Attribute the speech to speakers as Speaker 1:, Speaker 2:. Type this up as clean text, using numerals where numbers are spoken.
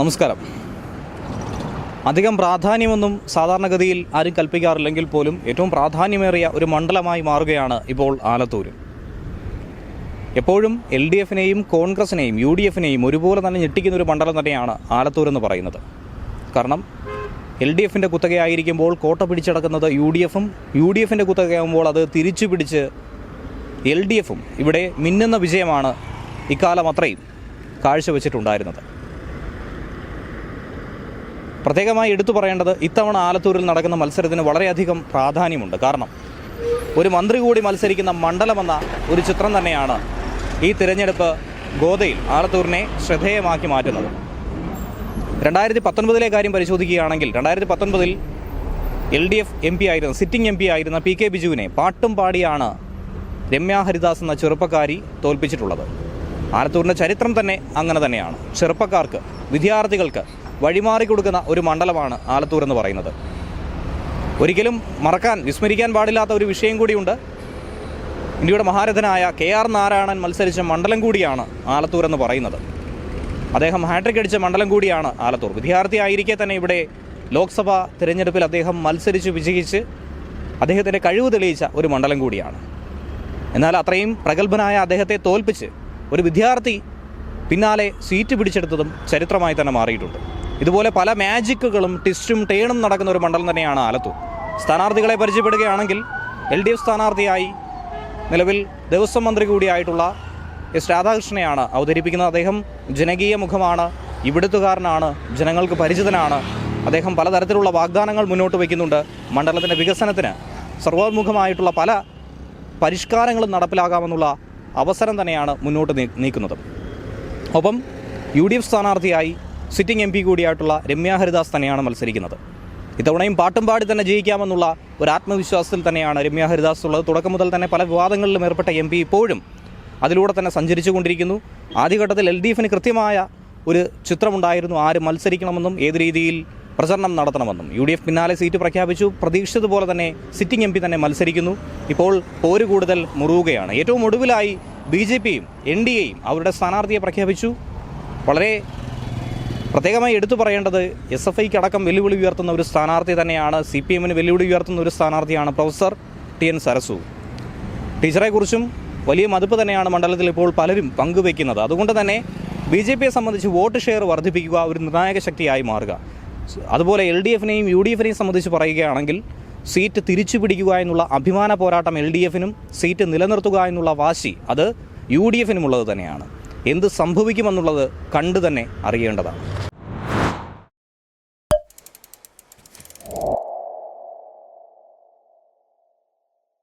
Speaker 1: നമസ്കാരം. അധികം പ്രാധാന്യമൊന്നും സാധാരണഗതിയിൽ ആരും കൽപ്പിക്കാറില്ലെങ്കിൽ പോലും ഏറ്റവും പ്രാധാന്യമേറിയ ഒരു മണ്ഡലമായി മാറുകയാണ് ഇപ്പോൾ ആലത്തൂർ. എപ്പോഴും LDFനെയും കോൺഗ്രസിനെയും UDFനെയും ഒരുപോലെ തന്നെ ഞെട്ടിക്കുന്ന ഒരു മണ്ഡലം തന്നെയാണ് ആലത്തൂർ എന്ന് പറയുന്നത്. കാരണം LDFൻ്റെ കുത്തകയായിരിക്കുമ്പോൾ കോട്ട പിടിച്ചടക്കുന്നത് UDFും, UDFൻ്റെ കുത്തകയാകുമ്പോൾ അത് തിരിച്ചു പിടിച്ച് LDFും ഇവിടെ മിന്നുന്ന വിജയമാണ് ഇക്കാലം അത്രയും കാഴ്ചവെച്ചിട്ടുണ്ടായിരുന്നത്. പ്രത്യേകമായി എടുത്തു പറയേണ്ടത് ഇത്തവണ ആലത്തൂരിൽ നടക്കുന്ന മത്സരത്തിന് വളരെയധികം പ്രാധാന്യമുണ്ട്. കാരണം ഒരു മന്ത്രി കൂടി മത്സരിക്കുന്ന മണ്ഡലമെന്ന ഒരു ചിത്രം തന്നെയാണ് ഈ തിരഞ്ഞെടുപ്പ് ഗോദയിൽ ആലത്തൂരിനെ ശ്രദ്ധേയമാക്കി മാറ്റുന്നത്. 2019 കാര്യം പരിശോധിക്കുകയാണെങ്കിൽ 2019 LDF MP ആയിരുന്ന സിറ്റിംഗ് MP ആയിരുന്ന PK ബിജുവിനെ പാട്ടും പാടിയാണ് രമ്യ ഹരിദാസ് എന്ന ചെറുപ്പക്കാരി തോൽപ്പിച്ചിട്ടുള്ളത്. ആലത്തൂരിൻ്റെ ചരിത്രം തന്നെ അങ്ങനെ തന്നെയാണ്. ചെറുപ്പക്കാർക്ക്, വിദ്യാർത്ഥികൾക്ക് വഴിമാറി കൊടുക്കുന്ന ഒരു മണ്ഡലമാണ് ആലത്തൂർ എന്ന് പറയുന്നത്. ഒരിക്കലും വിസ്മരിക്കാൻ പാടില്ലാത്ത ഒരു വിഷയം കൂടിയുണ്ട്. ഇന്ത്യയുടെ മഹാരഥനായ KR നാരായണൻ മത്സരിച്ച മണ്ഡലം കൂടിയാണ് ആലത്തൂർ എന്ന് പറയുന്നത്. അദ്ദേഹം ഹാട്രിക് അടിച്ച മണ്ഡലം കൂടിയാണ് ആലത്തൂർ. വിദ്യാർത്ഥിയായിരിക്കെ തന്നെ ഇവിടെ ലോക്സഭാ തിരഞ്ഞെടുപ്പിൽ അദ്ദേഹം മത്സരിച്ച് വിജയിച്ച് അദ്ദേഹത്തിൻ്റെ കഴിവ് തെളിയിച്ച ഒരു മണ്ഡലം കൂടിയാണ്. എന്നാൽ അത്രയും പ്രഗത്ഭനായ അദ്ദേഹത്തെ തോൽപ്പിച്ച് ഒരു വിദ്യാർത്ഥി പിന്നാലെ സീറ്റ് പിടിച്ചെടുത്തതും ചരിത്രമായി തന്നെ മാറിയിട്ടുണ്ട്. ഇതുപോലെ പല മാജിക്കുകളും ട്വിസ്റ്റും ടേണും നടക്കുന്ന ഒരു മണ്ഡലം തന്നെയാണ് ആലത്തൂർ. സ്ഥാനാർത്ഥികളെ പരിചയപ്പെടുകയാണെങ്കിൽ LDF സ്ഥാനാർത്ഥിയായി നിലവിൽ ദേവസ്വം മന്ത്രി കൂടിയായിട്ടുള്ള S രാധാകൃഷ്ണനെയാണ് അവതരിപ്പിക്കുന്നത്. അദ്ദേഹം ജനകീയ മുഖമാണ്, ഇവിടുത്തുകാരനാണ്, ജനങ്ങൾക്ക് പരിചിതനാണ്. അദ്ദേഹം പലതരത്തിലുള്ള വാഗ്ദാനങ്ങൾ മുന്നോട്ട് വയ്ക്കുന്നുണ്ട്. മണ്ഡലത്തിൻ്റെ വികസനത്തിന് സർവോന്മുഖമായിട്ടുള്ള പല പരിഷ്കാരങ്ങളും നടപ്പിലാകാമെന്നുള്ള അവസരം തന്നെയാണ് മുന്നോട്ട് നീക്കുന്നത്. ഒപ്പം UDF സ്ഥാനാർത്ഥിയായി സിറ്റിംഗ് MP കൂടിയായിട്ടുള്ള രമ്യ ഹരിദാസ് തന്നെയാണ് മത്സരിക്കുന്നത്. ഇത്തവണയും പാട്ടും പാടി തന്നെ ജയിക്കാമെന്നുള്ള ഒരു ആത്മവിശ്വാസത്തിൽ തന്നെയാണ് രമ്യ ഹരിദാസ് ഉള്ളത്. തുടക്കം മുതൽ തന്നെ പല വിവാദങ്ങളിലും ഏർപ്പെട്ട MP ഇപ്പോഴും അതിലൂടെ തന്നെ സഞ്ചരിച്ചു കൊണ്ടിരിക്കുന്നു. ആദ്യഘട്ടത്തിൽ LDFന് കൃത്യമായ ഒരു ചിത്രമുണ്ടായിരുന്നു, ആര് മത്സരിക്കണമെന്നും ഏത് രീതിയിൽ പ്രചരണം നടത്തണമെന്നും. UDF പിന്നാലെ സീറ്റ് പ്രഖ്യാപിച്ചു. പ്രതീക്ഷിച്ചതുപോലെ തന്നെ സിറ്റിംഗ് MP തന്നെ മത്സരിക്കുന്നു. ഇപ്പോൾ പോര് കൂടുതൽ മുറുകുകയാണ്. ഏറ്റവും ഒടുവിലായി BJPയും NDAയും അവരുടെ സ്ഥാനാർത്ഥിയെ പ്രഖ്യാപിച്ചു. വളരെ പ്രത്യേകമായി എടുത്തു പറയേണ്ടത് SFIക്ക് അടക്കം വെല്ലുവിളി ഉയർത്തുന്ന ഒരു സ്ഥാനാർത്ഥി തന്നെയാണ്, CPMന് വെല്ലുവിളി ഉയർത്തുന്ന ഒരു സ്ഥാനാർത്ഥിയാണ് പ്രൊഫസർ TN സരസു. ടീച്ചറെക്കുറിച്ചും വലിയ മതിപ്പ് തന്നെയാണ് മണ്ഡലത്തിൽ ഇപ്പോൾ പലരും പങ്കുവയ്ക്കുന്നത്. അതുകൊണ്ട് തന്നെ BJPയെ സംബന്ധിച്ച് വോട്ട് ഷെയർ വർദ്ധിപ്പിക്കുക ഒരു നിർണായക ശക്തിയായി മാറുക. അതുപോലെ LDFനെയും UDFനെയും സംബന്ധിച്ച് പറയുകയാണെങ്കിൽ സീറ്റ് തിരിച്ചു പിടിക്കുക എന്നുള്ള അഭിമാന പോരാട്ടം LDFനും സീറ്റ് നിലനിർത്തുക എന്നുള്ള വാശി അത് UDFനുമുള്ളത് തന്നെയാണ്. എന്ത് സംഭവിക്കുമെന്നുള്ളത് കണ്ടു തന്നെ അറിയേണ്ടതാണ്.